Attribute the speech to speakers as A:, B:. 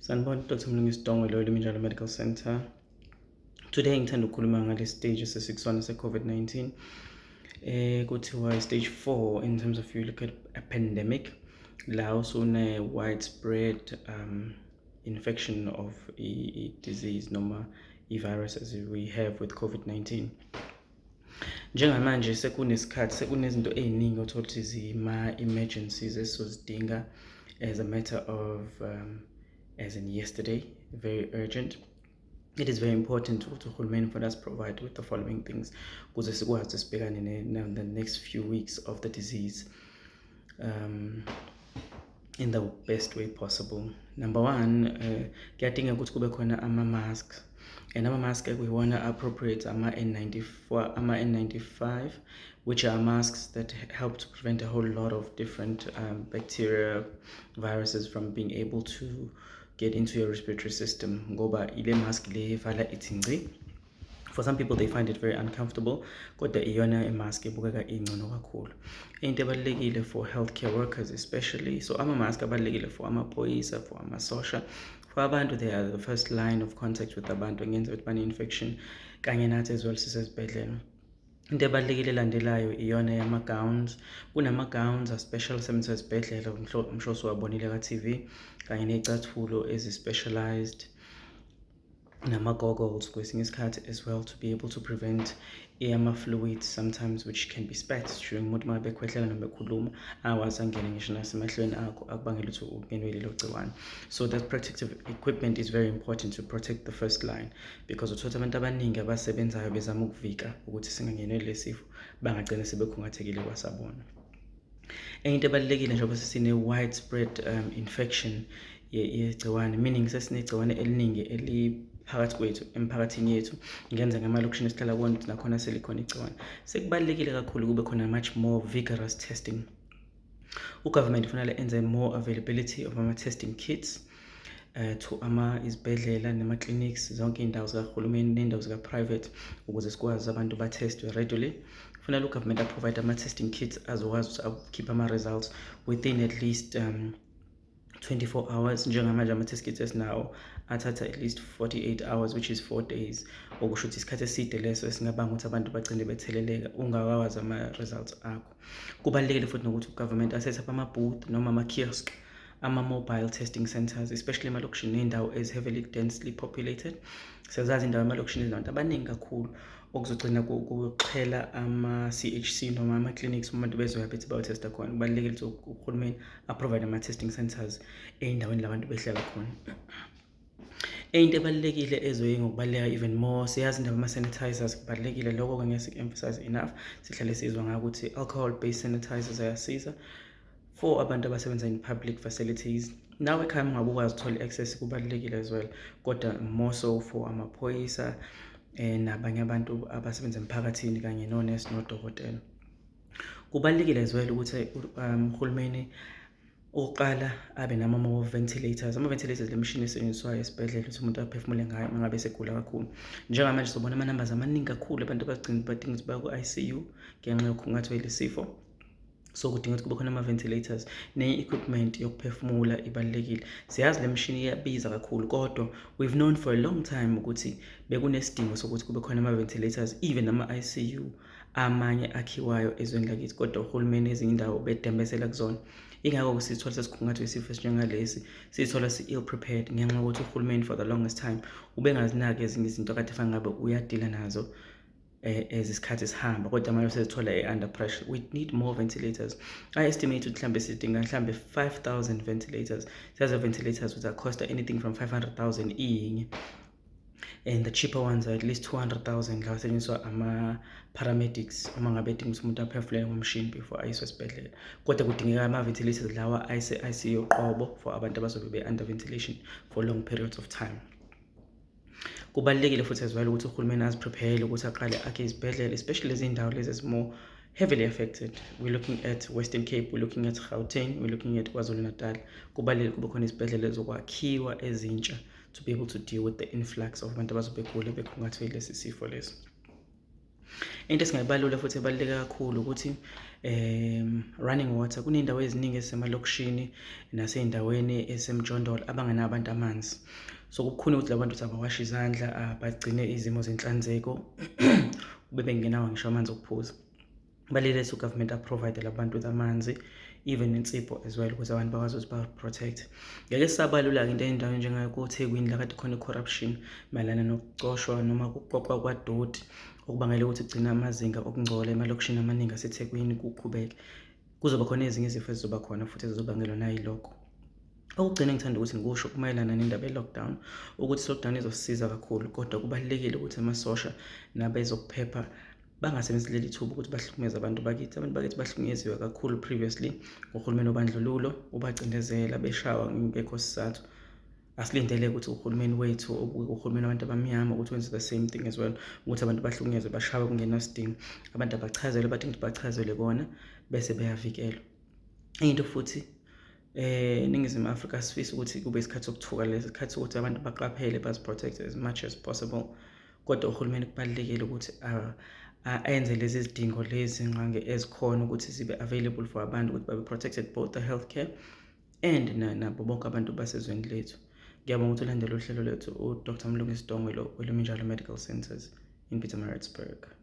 A: Sanibona Dr. Mlungisi Dongwe Luminjalo Medical Center. Today ngithanda ukukhuluma ngale stage ese-6 se-COVID-19. Kuthiwa stage 4 in terms of you look at a pandemic. La usune widespread infection of a disease noma i-virus as we have with COVID-19. Njengamanje sekunesikhathi sekunezinto ey'ningi othola ukuthi zima-emergencies esizodinga as a matter of as in yesterday, very urgent. It is very important to uhulumeni for us provide with the following things ukuze sikwazi sibhekane in the next few weeks of the disease in the best way possible. Number one, kuyadinga ukuthi kube khona ama-mask, and ama-mask ekuyiwona appropriate ama-N94, ama-N95, which are masks that help to prevent a whole lot of different bacteria, viruses from being able to get into your respiratory system. Ngoba ile mask le vala ithi. For some people they find it very uncomfortable, kodwa iyona mask ebukeka ingcono kakhulu. Into ebalulekile for healthcare workers especially, so ama-mask abalulekile for amaphoyisa, for amasosha, for abantu they are the first line of contact with abantu engenza ukuthi bane-infection, kanye nathi as well sisezibhedlela. Into ebalulekile elandelayo iyona yama-gowns. Kunama-gowns a-special asebenzisa esibhedlela, umsho siwabonile ka-TV, kanye ney'cathulo ezi-specialized, nama-goggles kwesinye isikhathi as well, to be able to prevent ama-fluids sometimes which can be spat during umuntu uma bekhwehlela noma bekhuluma, awazi angene ngisho nasemehlweni akho akubangela ukuthi ungenwe lelo gciwane. So that protective equipment is very important to protect the first line, because uthola abantu abaningi abasebenzayo bezama ukuvika ukuthi singangenwe lesi sifo, bangagcina sebekhungathekile kwasabona. Into ebalulekile njengoba sesine-widespread infection yegciwane, meaning sesinegciwane eliningi phakathi kwethu emphakathini yethu, ngenza ngamalokishini esihlala kuwona nakhona selikhona igciwane. Sekubalulekile kakhulu kube khona much more vigorous testing. Ugovernment kufanele enze more availability of ama-testing kits to izibhedlela nema-clinics, zonke iy'ndawo zikahulumeni ney'ndawo zika-private, ukuze sikwazi abantu ba-testwe readily. Kufanele ugovernment aprovide ama-testing kits azokwazi ukuthi akhiphe ama-results within at least 24 hours. Njengamanje ama-test kits esinawo athatha at least 48 hours, which is 4 days. Okusho ukuthi isikhathi eside leso esingabanga ukuthi abantu bagcine betheleleka ungakawazi ama-results akho. Kubalulekile futhi nokuthi ugovernment asethe up ama-booth noma ama-kiosk, ama-mobile testing centers, especially emalokishini ney'ndawo heavily densely populated. Siyazazi indawo emalokishini ezinabantu abaningi kakhulu, okuzogcina kuxhela ama-CHC noma ama-clinics umuntu bezoya bethi bayotesta khona. Kubalulekile ukuthi uhulumeni aprovide ama-testing centers ey'ndaweni labantu behlala khona. Into ebalulekile ezoye ngokubaluleka even more, siyazi indaba ama-sanitizers kubalulekile, lokho ngiyasi-emphasize enough. Sihlale sizwa ngakuthi alcohol-based sanitizers ayasiza for abantu abasebenza in public facilities. Nawe ekhaya ungabe ukwazi uthola i-access kubalulekile as well, kodwa more so for amaphoyisa nabanye abantu abasebenza emphakathini kanye nonesi nodokotela. Kubalulekile as well ukuthi uhulumeni uqala abe nama-more ventilators. Ama-ventilators le mishini esetshenziswayo esibhedlela ukuthi umuntu aphefumule ngayo uma ngabe segula kakhulu. Njengamanje sobona ama-numbers amaningi kakhulu abantu abagcina badinga ukuthi baye ku-ICU ngenxa yokukhungathwa yile sifo. So kudinga ukuthi kube khona ama-ventilators ne-equipment yokuphefumula ibalulekile. Siyazi le mishini iyabiza kakhulu, kodwa we've known for a long time ukuthi bekunesidingo sokuthi kube khona ama-ventilators, even ama-ICU amanye akhiwayo ezweni lakithi, kodwa uhulumeni ezinye indawo bedembesela kuzona. Ingakho sithola sesikhungathwe isifo esinjengalesi, sithola si-ill prepared ngenxa yokuthi uhulumeni for the longest time ubengazinaki ezinye izinto kade fanele ngabe uyadila nazo as isikhathi sihamba, kodwa manje sezithola under pressure. We need more ventilators. I estimate ukuthi mhlambe sidinga mhlambe 5,000 ventilators. Siyazi ventilators would cost anything from 500,000 iyinye, and the cheaper ones are at least 200,000 la setshenziswa ama-paramedics uma ngabe edinga ukuthi umuntu aphefumule ngomshini before ayiswe esibhedlela. Kodwa kudingeka ama-ventilators lawa ICU qobo for abantu abazobe be-under ventilation for long periods of time. Kubalulekile futhi as well ukuthi uhulumeni aziprepare ukuthi aqale akhe izibhedlela, especially lezi indawo lezi ezimore heavily affected. We're looking at Western Cape, we're looking at Gauteng, we're looking at KwaZulu-Natal. Kubalulekile kube khona izibhedlela ezokwakhiwa ezintsha to be able to deal with the influx of abantu abazobegula bekhungathwe lesi sifo lesi. Into esingayibalula futhi ebaluleke kakhulu ukuthi running water, kuney'ndawo eziningi ezisemalokishini nasey'ndaweni ezisemjondolo abangenawo abantu amanzi. So kubukhuni ukuthi labantu ukuthi abawashe izandla, bagcine izimo zenhlanzeko kube bengenawo ngisho amanzi okuphuza. Kubalulekile ukuthi ugovernment aprovide labantu with amanzi, even insipho as well, ukuze abantu bakwazi ukuthi ba-protect. Ngeke sisabalula-ke into ey'ndaweni njengakoThekwini la kade khona i-corruption mayelana nokucoshwa noma ukuqoqwa kwadoti, okubangela ukuthi kugcina amazinga okungcola emalokishini amaningi aseThekwini kuqhubeke. Kuzoba khona ezinye izifo ezizoba khona futhi ezizobangelwa nayilokho. Okugcina ngithanda ukuthi ngikusho kumayelana nendaba ye-lockdown, ukuthi i-lockdown izosisiza kakhulu, kodwa kubalulekile ukuthi amasosha nabezokuphepha bangasebenzisi leli thuba ukuthi bahlukumeze abantu bakithi. Abantu bakithi bahlukunyeziwe kakhulu previously uhulumeni wobandlululo, ubacindezela, beshawa ngekho sizathu. Asilindele ukuthi uhulumeni wethu, uhulumeni wabantu abamnyama, ukuthi wenze the same thing as well, ukuthi abantu bahlukunyezwe, bashawe kungenasidingo. Abantu abachazelwe, badinga ukuthi bachazelwe bona bese beyavikelwa. Into futhi Ningizimu Afrika sifisa ukuthi kube isikhathi sokuthuka, lesi sikhathi sokuthi abantu baqaphele, bazi-protect as much as possible. Kodwa uhulumeni kubalulekile ukuthi enze lezi zidingo lezi ngqange ezikhona ukuthi zibe available for abantu ukuthi babe protected, both the healthcare and nabo bonke abantu basezweni lethu. Ngiyabonga ukuthi ulandele uhlelo lethu, uDr. Mlungisi Dongwe lo weLuminjalo Medical Centers in Pietermaritzburg.